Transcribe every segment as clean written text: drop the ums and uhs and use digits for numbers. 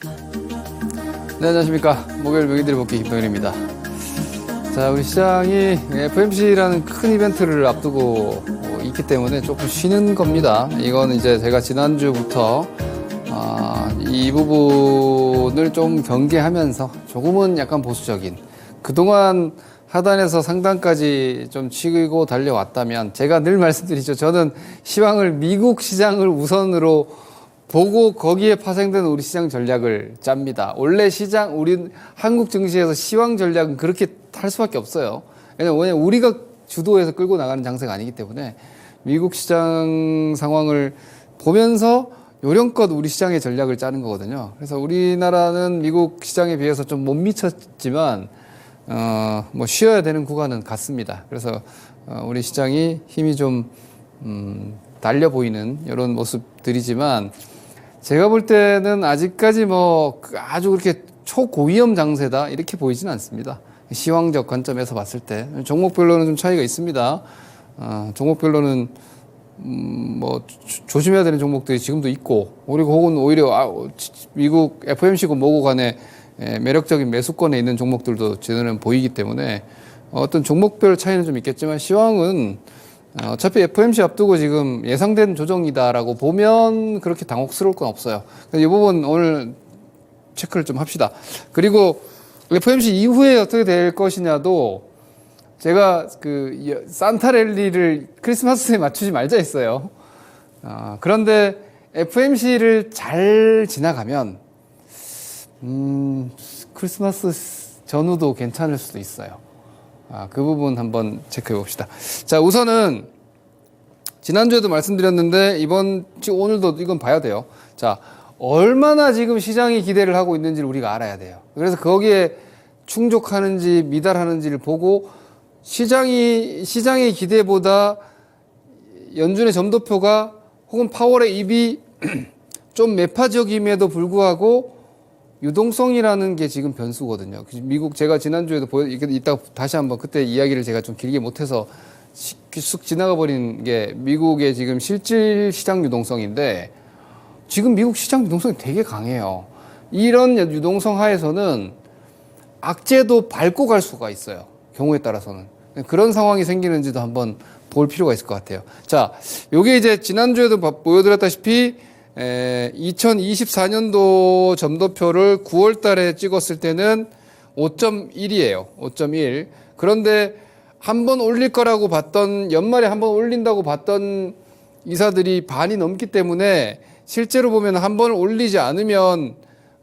네, 안녕하십니까. 목요일 명의들의 복귀 김동현입니다. 자, 우리 시장이 FOMC라는 큰 이벤트를 앞두고 있기 때문에 조금 쉬는 겁니다. 이건 이제 제가 지난주부터 이 부분을 좀 경계하면서 조금은 약간 보수적인, 그동안 하단에서 상단까지 좀 치고 달려왔다면, 제가 늘 말씀드리죠. 저는 시황을, 미국 시장을 우선으로 보고 거기에 파생되는 우리 시장 전략을 짭니다. 원래 시장, 우리 한국 증시에서 시황 전략은 그렇게 탈 수밖에 없어요. 왜냐면 우리가 주도해서 끌고 나가는 장세가 아니기 때문에 미국 시장 상황을 보면서 요령껏 우리 시장의 전략을 짜는 거거든요. 그래서 우리나라는 미국 시장에 비해서 좀 못 미쳤지만 뭐 쉬어야 되는 구간은 같습니다. 그래서 우리 시장이 힘이 좀 달려 보이는 이런 모습들이지만, 제가 볼 때는 아직까지 뭐 아주 그렇게 초고위험 장세다 이렇게 보이지는 않습니다. 시황적 관점에서 봤을 때 종목별로는 좀 차이가 있습니다. 종목별로는 뭐 조심해야 되는 종목들이 지금도 있고, 그리고 혹은 오히려 미국 FOMC고 뭐고 간에 매력적인 매수권에 있는 종목들도 저는 보이기 때문에 어떤 종목별 차이는 좀 있겠지만, 시황은 어차피 FOMC 앞두고 지금 예상된 조정이다라고 보면 그렇게 당혹스러울 건 없어요. 이 부분 오늘 체크를 좀 합시다. 그리고 FOMC 이후에 어떻게 될 것이냐도, 제가 그 산타랠리를 크리스마스에 맞추지 말자 했어요. 그런데 FOMC를 잘 지나가면 크리스마스 전후도 괜찮을 수도 있어요. 그 부분 한번 체크해 봅시다. 자, 우선은 지난주에도 말씀드렸는데 오늘도 이건 봐야 돼요. 자, 얼마나 지금 시장이 기대를 하고 있는지를 우리가 알아야 돼요. 그래서 거기에 충족하는지 미달하는지를 보고, 시장의 기대보다 연준의 점도표가 혹은 파월의 입이 좀 매파적임에도 불구하고 유동성이라는 게 지금 변수거든요. 미국, 제가 지난주에도 이따 다시 한번, 그때 이야기를 제가 좀 길게 못해서 쑥 지나가 버린 게 미국의 지금 실질 시장 유동성인데, 지금 미국 시장 유동성이 되게 강해요. 이런 유동성 하에서는 악재도 밟고 갈 수가 있어요. 경우에 따라서는. 그런 상황이 생기는지도 한번 볼 필요가 있을 것 같아요. 자, 요게 이제 지난주에도 보여드렸다시피 2024년도 점도표를 9월 달에 찍었을 때는 5.1이에요. 5.1. 그런데 한번 올릴 거라고 봤던, 연말에 한번 올린다고 봤던 이사들이 반이 넘기 때문에, 실제로 보면 한 번을 올리지 않으면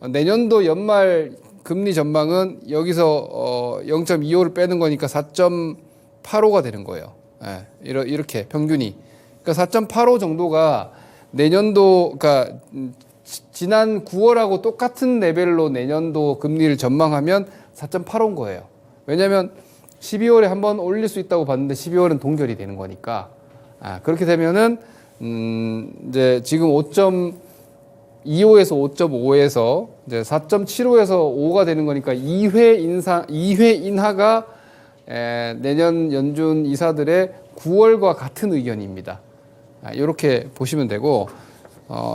내년도 연말 금리 전망은 여기서 0.25를 빼는 거니까 4.85가 되는 거예요. 예, 이렇게 평균이. 그러니까 4.85 정도가 내년도, 그러니까 지난 9월하고 똑같은 레벨로 내년도 금리를 전망하면 4.85인 거예요. 왜냐하면 12월에 한번 올릴 수 있다고 봤는데 12월은 동결이 되는 거니까. 그렇게 되면은 이제 지금 5.25에서 5.5에서 이제 4.75에서 5가 되는 거니까 2회 인하가 내년 연준 이사들의 9월과 같은 의견입니다. 이렇게 보시면 되고,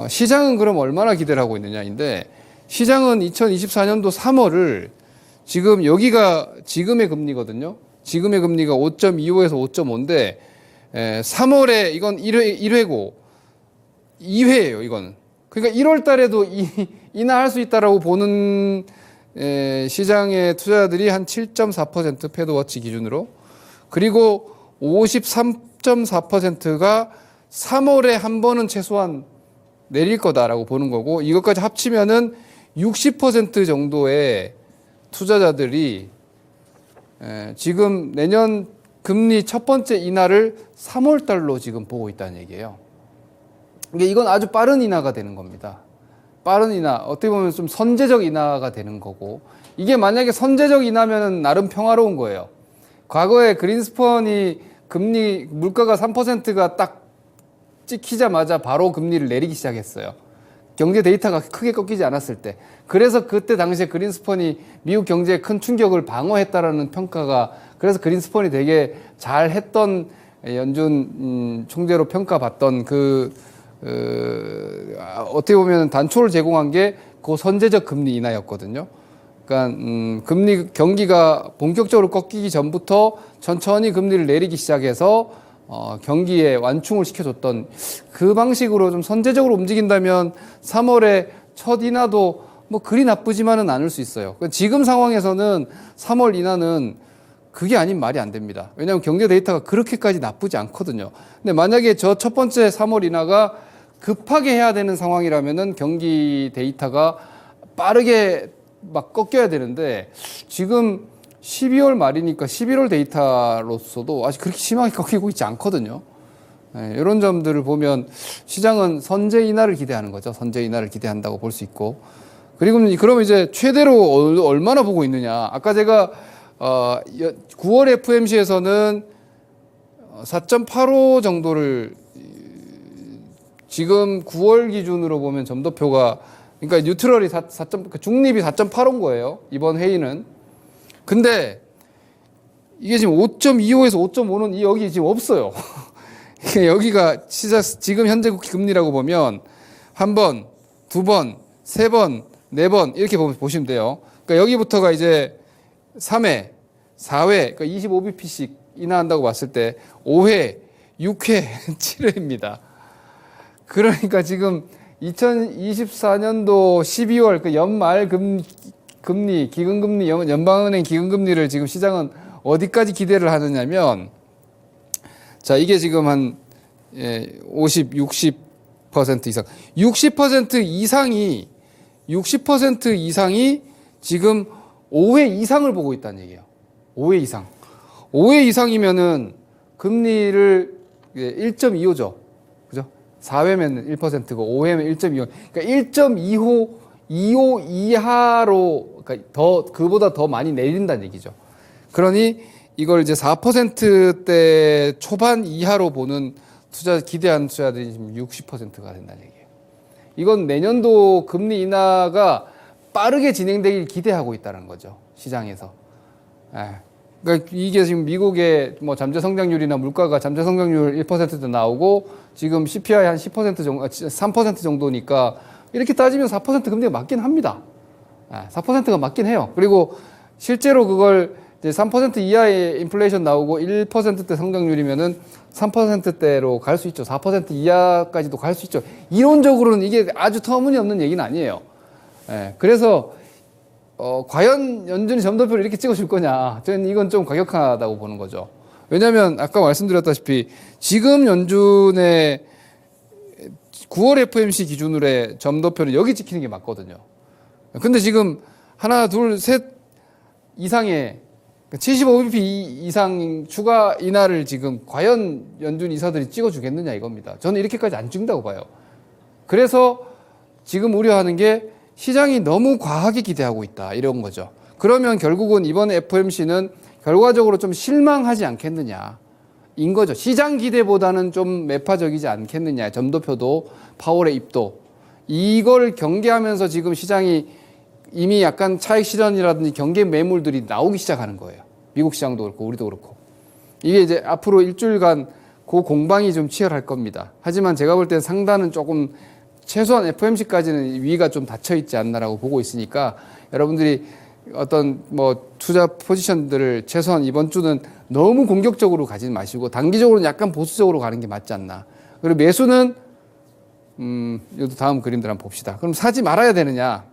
시장은 그럼 얼마나 기대를 하고 있느냐인데, 시장은 2024년도 3월을 지금 여기가 지금의 금리거든요. 지금의 금리가 5.25에서 5.5인데 3월에 이건 1회고 2회예요. 이거는. 그러니까 1월 달에도 인하할 수 있다라고 보는 시장의 투자자들이 한 7.4% 패드워치 기준으로, 그리고 53.4%가 3월에 한 번은 최소한 내릴 거다라고 보는 거고, 이것까지 합치면은 60% 정도의 투자자들이 지금 내년 금리 첫 번째 인하를 3월 달로 지금 보고 있다는 얘기예요. 그러니까 이건 아주 빠른 인하가 되는 겁니다. 빠른 인하, 어떻게 보면 좀 선제적 인하가 되는 거고, 이게 만약에 선제적 인하면은 나름 평화로운 거예요. 과거에 그린스펀이 금리, 물가가 3%가 딱 찍히자마자 바로 금리를 내리기 시작했어요. 경제 데이터가 크게 꺾이지 않았을 때. 그래서 그때 당시에 그린스펀이 미국 경제에 큰 충격을 방어했다라는 평가가, 그래서 그린스펀이 되게 잘했던 연준 총재로 평가받던 어떻게 보면 단초를 제공한 게 그 선제적 금리 인하였거든요. 그러니까 금리 경기가 본격적으로 꺾이기 전부터 천천히 금리를 내리기 시작해서 경기에 완충을 시켜줬던 그 방식으로 좀 선제적으로 움직인다면 3월에 첫 인하도 뭐 그리 나쁘지만은 않을 수 있어요. 그러니까 지금 상황에서는 3월 인하는 그게 아닌 말이 안 됩니다. 왜냐하면 경제 데이터가 그렇게까지 나쁘지 않거든요. 근데 만약에 저 첫 번째 3월 인하가 급하게 해야 되는 상황이라면은 경기 데이터가 빠르게 막 꺾여야 되는데 지금 12월 말이니까 11월 데이터로서도 아직 그렇게 심하게 꺾이고 있지 않거든요. 네, 이런 점들을 보면 시장은 선제 인하를 기대하는 거죠. 선제 인하를 기대한다고 볼 수 있고. 그리고 그러면 이제 최대로 얼마나 보고 있느냐. 아까 제가 9월 FMC에서는 4.85 정도를 지금 9월 기준으로 보면 점도표가 그러니까 뉴트럴이 중립이 4.85인 거예요. 이번 회의는. 근데 이게 지금 5.25에서 5.5는 여기 지금 없어요. 여기가 지금 현재 금리라고 보면 한 번, 두 번, 세 번, 네 번 이렇게 보시면 돼요. 그러니까 여기부터가 이제 3회, 4회, 그러니까 25bp씩 인하한다고 봤을 때 5회, 6회, 7회입니다. 그러니까 지금 2024년도 12월 그 연말 금리, 기금금리, 연방은행 기금금리를 지금 시장은 어디까지 기대를 하느냐면 자, 이게 지금 한 50, 60% 이상. 60% 이상이 지금 5회 이상을 보고 있다는 얘기예요. 5회 이상. 5회 이상이면은 금리를 1.25죠. 그죠? 4회면 1%고 5회면 1.25. 그러니까 1.25 이하로 그러니까 그보다 더 많이 내린다는 얘기죠. 그러니 이걸 이제 4%대 초반 이하로 보는 기대하는 투자들이 지금 60%가 된다는 얘기예요. 이건 내년도 금리 인하가 빠르게 진행되길 기대하고 있다는 거죠. 시장에서. 그러니까 이게 지금 미국의 뭐 잠재 성장률이나 물가가 잠재 성장률 1%도 나오고 지금 CPI 한 10% 정도, 3% 정도니까 이렇게 따지면 4% 금리가 맞긴 합니다. 4%가 맞긴 해요. 그리고 실제로 그걸 이제 3% 이하의 인플레이션 나오고 1%대 성장률이면은 3%대로 갈 수 있죠. 4% 이하까지도 갈 수 있죠. 이론적으로는 이게 아주 터무니없는 얘기는 아니에요. 그래서 과연 연준이 점도표를 이렇게 찍어줄 거냐? 저는 이건 좀 과격하다고 보는 거죠. 왜냐하면 아까 말씀드렸다시피 지금 연준의 9월 FMC 기준으로의 점도표는 여기 찍히는 게 맞거든요. 근데 지금 하나, 둘, 셋 이상의 75bp 이상 추가 인하를 지금 과연 연준 이사들이 찍어주겠느냐 이겁니다. 저는 이렇게까지 안 찍는다고 봐요. 그래서 지금 우려하는 게 시장이 너무 과하게 기대하고 있다 이런 거죠. 그러면 결국은 이번 FMC는 결과적으로 좀 실망하지 않겠느냐 인 거죠. 시장 기대보다는 좀 매파적이지 않겠느냐. 점도표도 파월의 입도 이걸 경계하면서 지금 시장이 이미 약간 차익 실현이라든지 경계 매물들이 나오기 시작하는 거예요. 미국 시장도 그렇고 우리도 그렇고. 이게 이제 앞으로 일주일간 그 공방이 좀 치열할 겁니다. 하지만 제가 볼 땐 상단은 조금 최소한 FMC까지는 위가 좀 닫혀 있지 않나라고 보고 있으니까 여러분들이 어떤 뭐 투자 포지션들을 최소한 이번 주는 너무 공격적으로 가지 마시고 단기적으로는 약간 보수적으로 가는 게 맞지 않나. 그리고 매수는 이것도 다음 그림들 한번 봅시다. 그럼 사지 말아야 되느냐?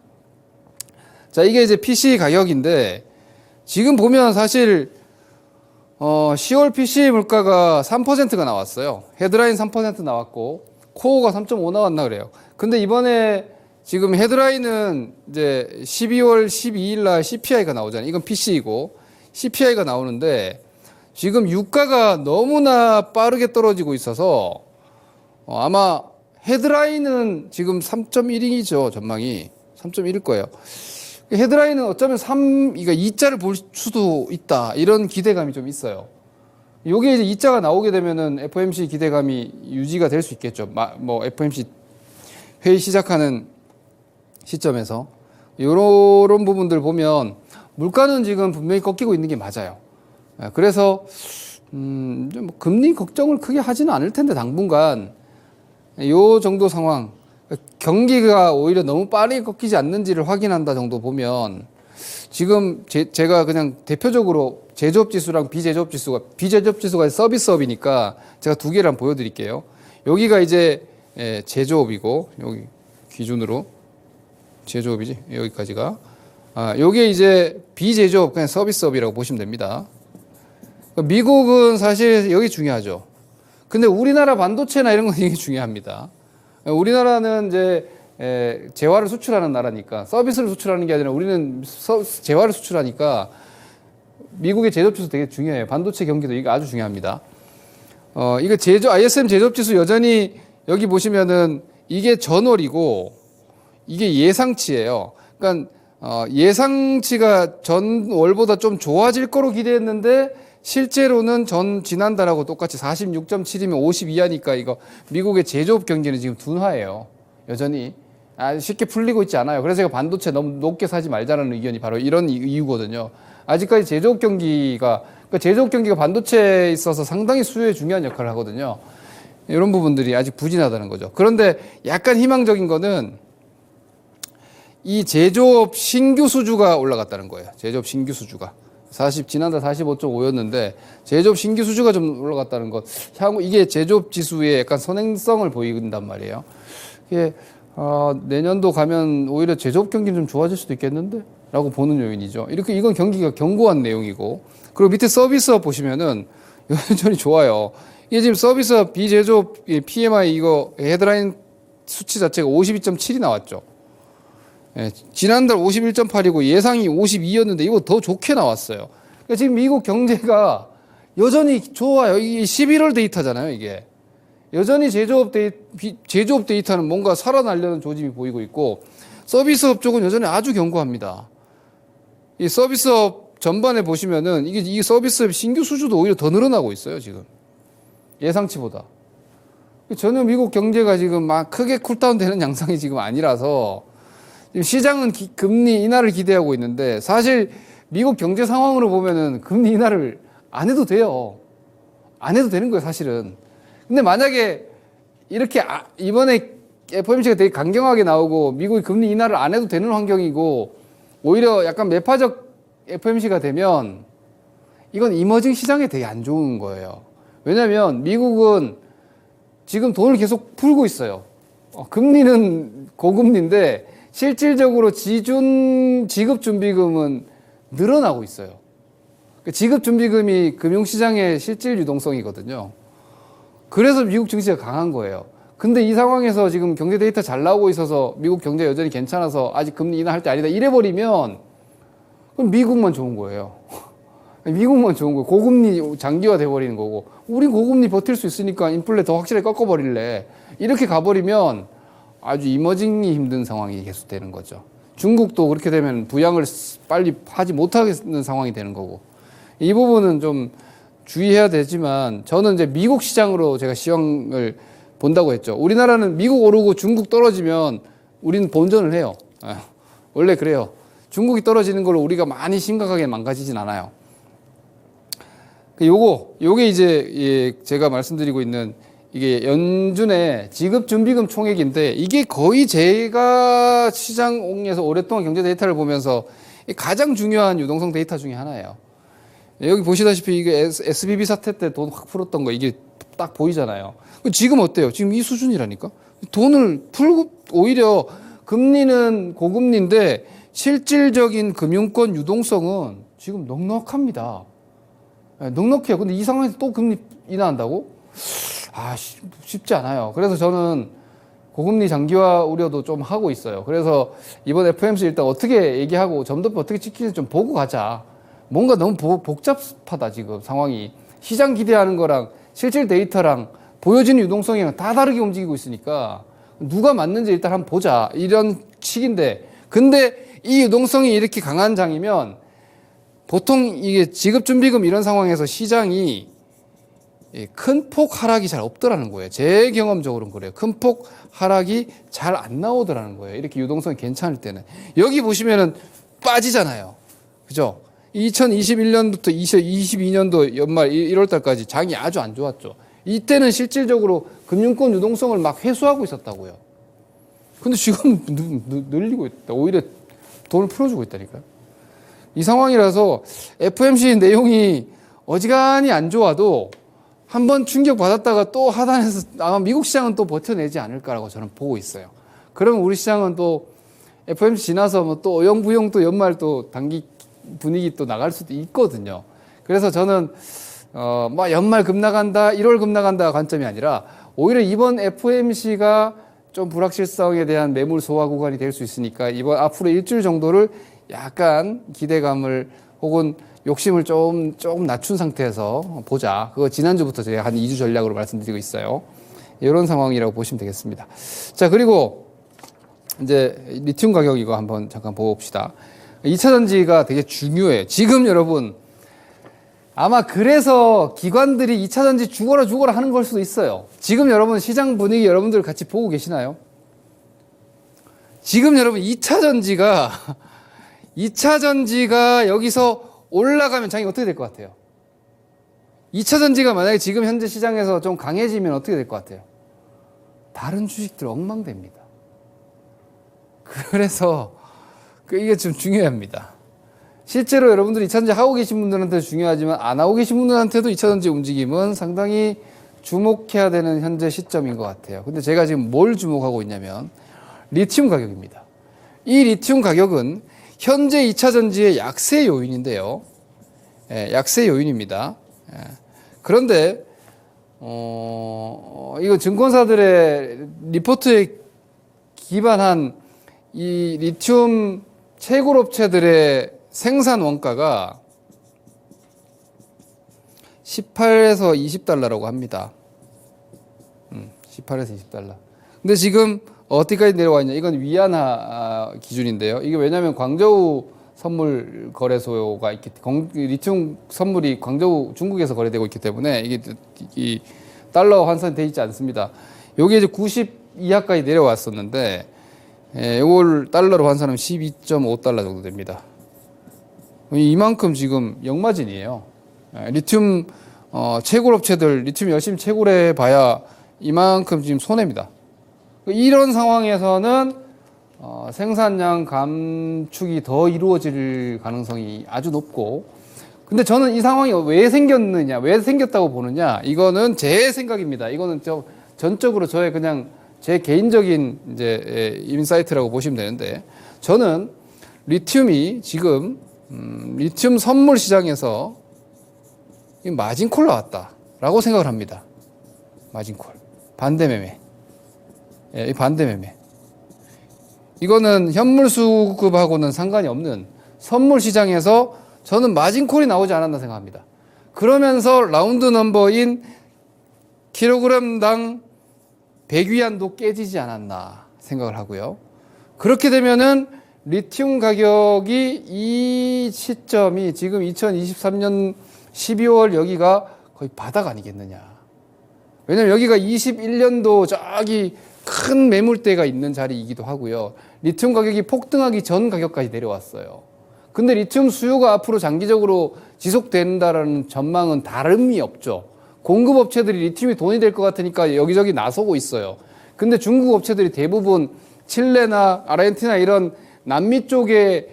자, 이게 이제 PC 가격인데 지금 보면 사실 10월 PC 물가가 3%가 나왔어요. 헤드라인 3% 나왔고 코어가 3.5 나왔나 그래요. 근데 이번에 지금 헤드라인은 이제 12월 12일 날 CPI가 나오잖아요. 이건 PC이고 CPI가 나오는데 지금 유가가 너무나 빠르게 떨어지고 있어서 아마 헤드라인은 지금 3.1이죠. 전망이 3.1일 거예요. 헤드라인은 어쩌면 그러니까 2자를 볼 수도 있다. 이런 기대감이 좀 있어요. 요게 이제 2자가 나오게 되면은 FOMC 기대감이 유지가 될 수 있겠죠. 뭐 FOMC 회의 시작하는 시점에서. 요런 부분들 보면 물가는 지금 분명히 꺾이고 있는 게 맞아요. 그래서 좀 금리 걱정을 크게 하지는 않을 텐데 당분간 요 정도 상황. 경기가 오히려 너무 빠르게 꺾이지 않는지를 확인한다 정도 보면 지금 제가 그냥 대표적으로 제조업 지수랑 비제조업 지수가 서비스업이니까 제가 두 개를 한번 보여드릴게요. 여기가 이제 제조업이고 여기 기준으로 제조업이지 여기까지가 요게 이제 비제조업 그냥 서비스업이라고 보시면 됩니다. 미국은 사실 여기 중요하죠. 근데 우리나라 반도체나 이런 건 되게 중요합니다. 우리나라는 이제 재화를 수출하는 나라니까 서비스를 수출하는 게 아니라 우리는 재화를 수출하니까 미국의 제조업 지수 되게 중요해요. 반도체 경기도 이게 아주 중요합니다. 이거 ISM 제조업 지수 여전히 여기 보시면은 이게 전월이고 이게 예상치예요. 그러니까 예상치가 전월보다 좀 좋아질 거로 기대했는데 실제로는 지난달하고 똑같이 46.7이면 50 이하니까 이거 미국의 제조업 경기는 지금 둔화예요. 여전히 쉽게 풀리고 있지 않아요. 그래서 제가 반도체 너무 높게 사지 말자는 의견이 바로 이런 이유거든요. 아직까지 제조업 경기가 반도체에 있어서 상당히 수요에 중요한 역할을 하거든요. 이런 부분들이 아직 부진하다는 거죠. 그런데 약간 희망적인 거는 이 제조업 신규 수주가 올라갔다는 거예요. 제조업 신규 수주가. 지난달 45.5였는데 제조업 신규 수주가 좀 올라갔다는 것. 향후 이게 제조업 지수의 약간 선행성을 보인단 말이에요. 이게 내년도 가면 오히려 제조업 경기는 좀 좋아질 수도 있겠는데? 라고 보는 요인이죠. 이건 경기가 견고한 내용이고. 그리고 밑에 서비스업 보시면은 여전히 좋아요. 이게 지금 서비스업 비제조업 PMI 이거 헤드라인 수치 자체가 52.7이 나왔죠. 지난달 51.8이고 예상이 52였는데 이거 더 좋게 나왔어요. 그러니까 지금 미국 경제가 여전히 좋아요. 이게 11월 데이터잖아요, 이게. 여전히 제조업 데이터는 뭔가 살아나려는 조짐이 보이고 있고 서비스업 쪽은 여전히 아주 견고합니다. 이 서비스업 전반에 보시면은 이 서비스업 신규 수주도 오히려 더 늘어나고 있어요, 지금. 예상치보다. 전혀 미국 경제가 지금 막 크게 쿨다운 되는 양상이 지금 아니라서 지금 시장은 금리 인하를 기대하고 있는데 사실 미국 경제 상황으로 보면은 금리 인하를 안 해도 돼요. 안 해도 되는 거예요, 사실은. 근데 만약에 이렇게 이번에 FOMC가 되게 강경하게 나오고 미국이 금리 인하를 안 해도 되는 환경이고 오히려 약간 매파적 FOMC가 되면 이건 이머징 시장에 되게 안 좋은 거예요. 왜냐하면 미국은 지금 돈을 계속 풀고 있어요. 금리는 고금리인데 실질적으로 지급준비금은 늘어나고 있어요. 지급준비금이 금융시장의 실질 유동성이거든요. 그래서 미국 증시가 강한 거예요. 근데 이 상황에서 지금 경제 데이터 잘 나오고 있어서 미국 경제 여전히 괜찮아서 아직 금리 인하할 때 아니다 이래버리면 그럼 미국만 좋은 거예요. 미국만 좋은 거예요. 고금리 장기화 돼버리는 거고 우린 고금리 버틸 수 있으니까 인플레 더 확실하게 꺾어버릴래. 이렇게 가버리면 아주 이머징이 힘든 상황이 계속되는 거죠. 중국도 그렇게 되면 부양을 빨리 하지 못하겠는 상황이 되는 거고 이 부분은 좀 주의해야 되지만 저는 이제 미국 시장으로 제가 시황을 본다고 했죠. 우리나라는 미국 오르고 중국 떨어지면 우리는 본전을 해요. 원래 그래요. 중국이 떨어지는 걸 우리가 많이 심각하게 망가지진 않아요. 요게 이제 제가 말씀드리고 있는 이게 연준의 지급준비금 총액인데 이게 거의 제가 시장에서 오랫동안 경제 데이터를 보면서 가장 중요한 유동성 데이터 중에 하나예요. 여기 보시다시피 이게 SBB 사태 때 돈 확 풀었던 거 이게 딱 보이잖아요. 지금 어때요? 지금 이 수준이라니까? 돈을 풀고 오히려 금리는 고금리인데 실질적인 금융권 유동성은 지금 넉넉합니다. 넉넉해요. 근데 이 상황에서 또 금리 인하한다고? 쉽지 않아요. 그래서 저는 고금리 장기화 우려도 좀 하고 있어요. 그래서 이번 FOMC 일단 어떻게 얘기하고 점도표 어떻게 찍힐지 좀 보고 가자. 뭔가 너무 복잡하다 지금 상황이. 시장 기대하는 거랑 실질 데이터랑 보여지는 유동성이랑 다 다르게 움직이고 있으니까 누가 맞는지 일단 한번 보자. 이런 식인데 근데 이 유동성이 이렇게 강한 장이면 보통 이게 지급준비금 이런 상황에서 시장이 큰 폭 하락이 잘 없더라는 거예요. 제 경험적으로는 그래요. 큰 폭 하락이 잘 안 나오더라는 거예요. 이렇게 유동성이 괜찮을 때는. 여기 보시면은 빠지잖아요. 그죠? 2021년부터 2022년도 연말 1월 달까지 장이 아주 안 좋았죠. 이때는 실질적으로 금융권 유동성을 막 회수하고 있었다고요. 근데 지금 늘리고 있다. 오히려 돈을 풀어주고 있다니까요. 이 상황이라서 FOMC 내용이 어지간히 안 좋아도 한번 충격 받았다가 또 하단에서 아마 미국 시장은 또 버텨내지 않을까라고 저는 보고 있어요. 그러면 우리 시장은 또 FOMC 지나서 뭐 또 어영부영 또 연말 또 단기 분위기 또 나갈 수도 있거든요. 그래서 저는 뭐 연말 급 나간다, 1월 급 나간다 관점이 아니라 오히려 이번 FOMC가 좀 불확실성에 대한 매물 소화 구간이 될 수 있으니까 이번 앞으로 일주일 정도를 약간 기대감을 혹은 욕심을 조금 낮춘 상태에서 보자. 그거 지난주부터 제가 한 2주 전략으로 말씀드리고 있어요. 이런 상황이라고 보시면 되겠습니다. 자, 그리고 이제 리튬 가격 이거 한번 잠깐 봅시다. 2차 전지가 되게 중요해요. 지금 여러분 아마 그래서 기관들이 2차 전지 죽어라 하는 걸 수도 있어요. 지금 여러분 시장 분위기 여러분들 같이 보고 계시나요? 지금 여러분 2차 전지가 여기서 올라가면 장이 어떻게 될 것 같아요? 2차 전지가 만약에 지금 현재 시장에서 좀 강해지면 어떻게 될 것 같아요? 다른 주식들 엉망됩니다. 그래서 이게 좀 중요합니다. 실제로 여러분들이 2차 전지 하고 계신 분들한테도 중요하지만 안 하고 계신 분들한테도 2차 전지 움직임은 상당히 주목해야 되는 현재 시점인 것 같아요. 근데 제가 지금 뭘 주목하고 있냐면 리튬 가격입니다. 이 리튬 가격은 현재 2차 전지의 약세 요인인데요. 약세 요인입니다. 그런데 이거 증권사들의 리포트에 기반한 이 리튬 채굴업체들의 생산 원가가 18에서 20달러라고 합니다. 18에서 20달러. 근데 지금 어디까지 내려와 있냐? 이건 위안화 기준인데요. 이게 왜냐하면 광저우 선물 거래소가 있기 때문에 리튬 선물이 광저우 중국에서 거래되고 있기 때문에 이게 이 달러 환산이 돼 있지 않습니다. 여기 이제 90 이하까지 내려왔었는데 이걸 달러로 환산하면 12.5달러 정도 됩니다. 이만큼 지금 역마진이에요. 리튬 채굴업체들 리튬 열심히 채굴해 봐야 이만큼 지금 손해입니다. 이런 상황에서는 생산량 감축이 더 이루어질 가능성이 아주 높고, 근데 저는 이 상황이 왜 생겼느냐, 왜 생겼다고 보느냐, 이거는 제 생각입니다. 이거는 전적으로 저의 그냥 제 개인적인 이제 인사이트라고 보시면 되는데, 저는 리튬이 지금 리튬 선물 시장에서 마진콜 나왔다라고 생각을 합니다. 마진콜, 반대 매매. 이 반대 매매. 이거는 현물 수급하고는 상관이 없는 선물 시장에서 저는 마진콜이 나오지 않았나 생각합니다. 그러면서 라운드 넘버인 킬로그램당 100위안도 깨지지 않았나 생각을 하고요. 그렇게 되면은 리튬 가격이 이 시점이 지금 2023년 12월 여기가 거의 바닥 아니겠느냐. 왜냐면 여기가 21년도 저기 큰 매물대가 있는 자리이기도 하고요. 리튬 가격이 폭등하기 전 가격까지 내려왔어요. 근데 리튬 수요가 앞으로 장기적으로 지속된다라는 전망은 다름이 없죠. 공급 업체들이 리튬이 돈이 될 것 같으니까 여기저기 나서고 있어요. 근데 중국 업체들이 대부분 칠레나 아르헨티나 이런 남미 쪽에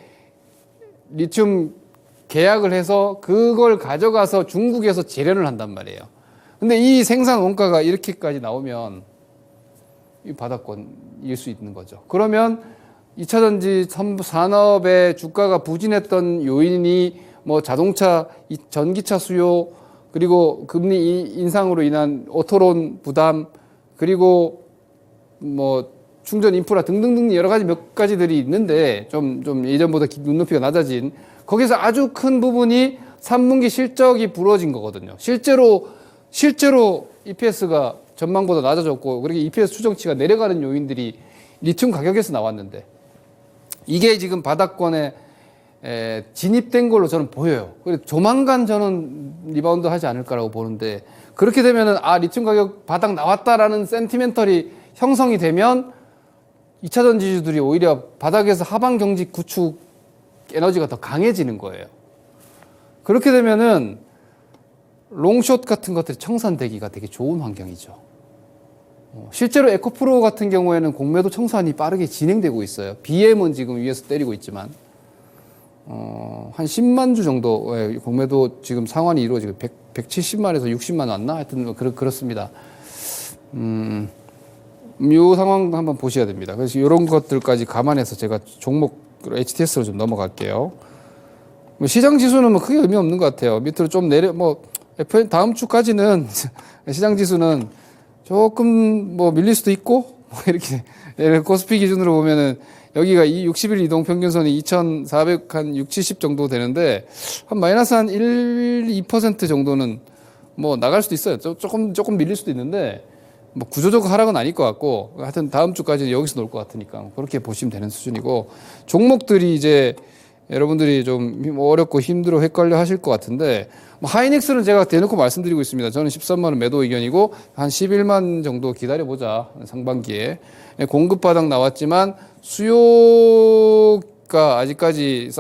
리튬 계약을 해서 그걸 가져가서 중국에서 재련을 한단 말이에요. 근데 이 생산 원가가 이렇게까지 나오면 이 바닥권일 수 있는 거죠. 그러면 2차 전지 산업의 주가가 부진했던 요인이 뭐 자동차, 전기차 수요, 그리고 금리 인상으로 인한 오토론 부담, 그리고 뭐 충전 인프라 등등등 여러 가지 몇 가지들이 있는데 좀 예전보다 눈높이가 낮아진, 거기서 아주 큰 부분이 3분기 실적이 부러진 거거든요. 실제로 EPS가 전망보다 낮아졌고, 그렇게 EPS 추정치가 내려가는 요인들이 리튬 가격에서 나왔는데, 이게 지금 바닥권에 진입된 걸로 저는 보여요. 그래서 조만간 저는 리바운드 하지 않을까라고 보는데, 그렇게 되면은 리튬 가격 바닥 나왔다라는 센티멘털이 형성이 되면 2차 전지주들이 오히려 바닥에서 하방 경직 구축 에너지가 더 강해지는 거예요. 그렇게 되면은 롱숏 같은 것들이 청산되기가 되게 좋은 환경이죠. 실제로 에코프로 같은 경우에는 공매도 청산이 빠르게 진행되고 있어요. BM은 지금 위에서 때리고 있지만 한 10만 주 정도의 공매도 지금 상환이 이루어지고 170만에서 60만 왔나? 하여튼 그렇습니다. 이 상황 한번 보셔야 됩니다. 그래서 이런 것들까지 감안해서 제가 종목 HTS로 좀 넘어갈게요. 시장 지수는 뭐 크게 의미 없는 것 같아요. 밑으로 좀 내려, 다음 주까지는 시장 지수는 조금 밀릴 수도 있고, 이렇게, 코스피 기준으로 보면은 여기가 이 60일 이동 평균선이 2,460, 70 정도 되는데, 한 마이너스 한 1, 2% 정도는 나갈 수도 있어요. 조금 밀릴 수도 있는데, 구조적 하락은 아닐 것 같고, 하여튼 다음 주까지는 여기서 놀 것 같으니까, 그렇게 보시면 되는 수준이고, 종목들이 이제 여러분들이 좀 어렵고 힘들어 헷갈려 하실 것 같은데, 하이닉스는 제가 대놓고 말씀드리고 있습니다. 저는 13만 원 매도 의견이고, 한 11만 정도 기다려보자, 상반기에. 공급 바닥 나왔지만, 수요가 아직까지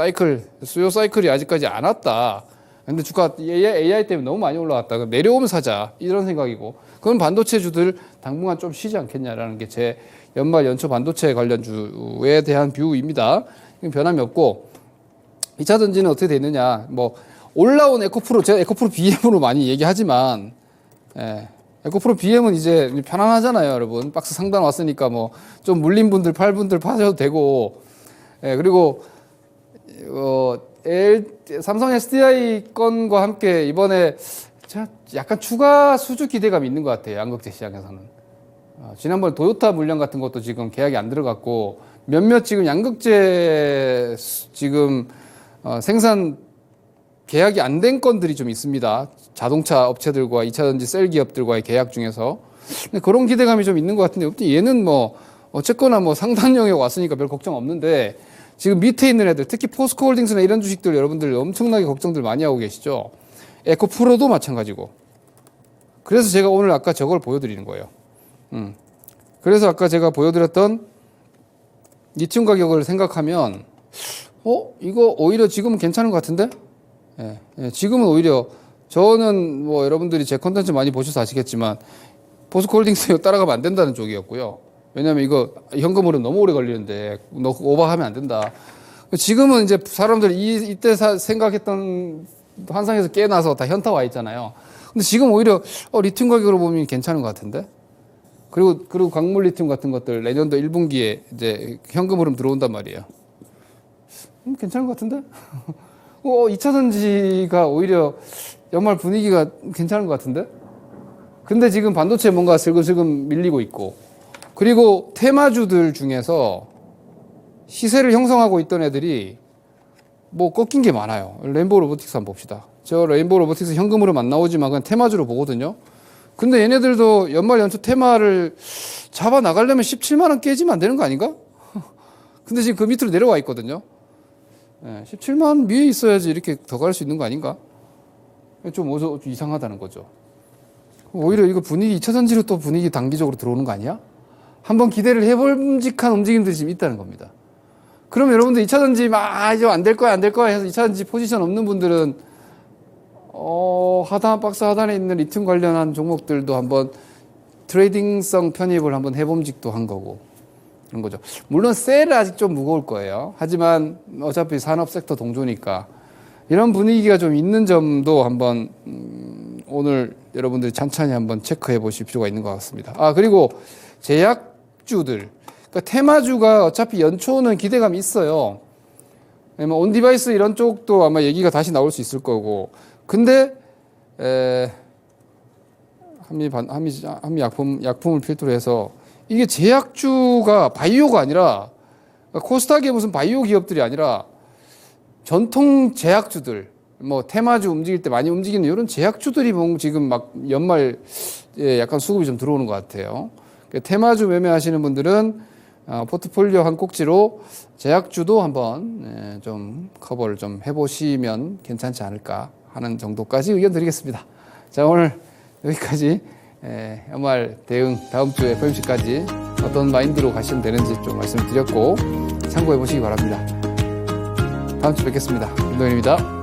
수요 사이클이 아직까지 안 왔다. 근데 주가 AI 때문에 너무 많이 올라왔다. 내려오면 사자. 이런 생각이고. 그건 반도체주들 당분간 좀 쉬지 않겠냐라는 게 제 연말 연초 반도체 관련주에 대한 뷰입니다. 변함이 없고. 2차 전지는 어떻게 되느냐. 올라온 에코프로, 제가 에코프로 BM으로 많이 얘기하지만, 에코프로 BM은 이제 편안하잖아요, 여러분. 박스 상단 왔으니까 좀 물린 분들, 팔분들 파셔도 되고, 그리고, 삼성 SDI 건과 함께 이번에 약간 추가 수주 기대감이 있는 것 같아요, 양극재 시장에서는. 지난번 도요타 물량 같은 것도 지금 계약이 안 들어갔고, 몇몇 지금 양극재 지금 생산 계약이 안 된 건들이 좀 있습니다. 자동차 업체들과 2차전지 셀 기업들과의 계약 중에서. 근데 그런 기대감이 좀 있는 것 같은데, 얘는 어쨌거나 상단 영역 왔으니까 별 걱정 없는데, 지금 밑에 있는 애들, 특히 포스코 홀딩스나 이런 주식들 여러분들 엄청나게 걱정들 많이 하고 계시죠? 에코프로도 마찬가지고. 그래서 제가 오늘 아까 저걸 보여드리는 거예요. 그래서 아까 제가 보여드렸던 리튬 가격을 생각하면, 이거 오히려 지금은 괜찮은 것 같은데? 지금은 오히려 저는 여러분들이 제 컨텐츠 많이 보셔서 아시겠지만 포스코 홀딩스 따라가면 안 된다는 쪽이었고요. 왜냐면 이거 현금으로 너무 오래 걸리는데 오버하면 안 된다. 지금은 이제 사람들이 이때 생각했던 환상에서 깨어나서 다 현타 와 있잖아요. 근데 지금 오히려 리튬 가격으로 보면 괜찮은 것 같은데? 그리고 광물 리튬 같은 것들 내년도 1분기에 이제 현금 흐름 들어온단 말이에요. 괜찮은 것 같은데? 2차 전지가 오히려 연말 분위기가 괜찮은 것 같은데? 근데 지금 반도체 뭔가 슬금슬금 밀리고 있고, 그리고 테마주들 중에서 시세를 형성하고 있던 애들이 꺾인 게 많아요. 레인보우 로보틱스 한번 봅시다. 저 레인보우 로보틱스 현금으로 안 나오지만 그냥 테마주로 보거든요. 근데 얘네들도 연말 연초 테마를 잡아 나가려면 17만 원 깨지면 안 되는 거 아닌가? 근데 지금 그 밑으로 내려와 있거든요. 17만 위에 있어야지 이렇게 더 갈 수 있는 거 아닌가? 좀 이상하다는 거죠. 오히려 이거 분위기 2차 전지로 또 분위기 단기적으로 들어오는 거 아니야? 한번 기대를 해볼직한 움직임들이 지금 있다는 겁니다. 그럼 여러분들 2차 전지 이제 안 될 거야 해서 2차 전지 포지션 없는 분들은 박스 하단에 있는 리튬 관련한 종목들도 한번 트레이딩성 편입을 한번 해봄직도 한 거고 그런 거죠. 물론 셀은 아직 좀 무거울 거예요. 하지만 어차피 산업 섹터 동조니까 이런 분위기가 좀 있는 점도 한번 오늘 여러분들이 찬찬히 한번 체크해 보실 필요가 있는 것 같습니다. 그리고 제약주들, 그러니까 테마주가 어차피 연초는 기대감이 있어요. 온디바이스 이런 쪽도 아마 얘기가 다시 나올 수 있을 거고. 근데 한미약품을 필두로 해서 이게 제약주가 바이오가 아니라 코스닥의 무슨 바이오 기업들이 아니라 전통 제약주들, 테마주 움직일 때 많이 움직이는 이런 제약주들이 지금 막 연말 약간 수급이 좀 들어오는 것 같아요. 테마주 매매하시는 분들은 포트폴리오 한 꼭지로 제약주도 한번 좀 커버를 좀 해보시면 괜찮지 않을까 하는 정도까지 의견 드리겠습니다. 자, 오늘 여기까지 연말 대응 다음 주 FOMC까지 어떤 마인드로 가시면 되는지 좀 말씀드렸고 참고해 보시기 바랍니다. 다음 주 뵙겠습니다. 김동현입니다.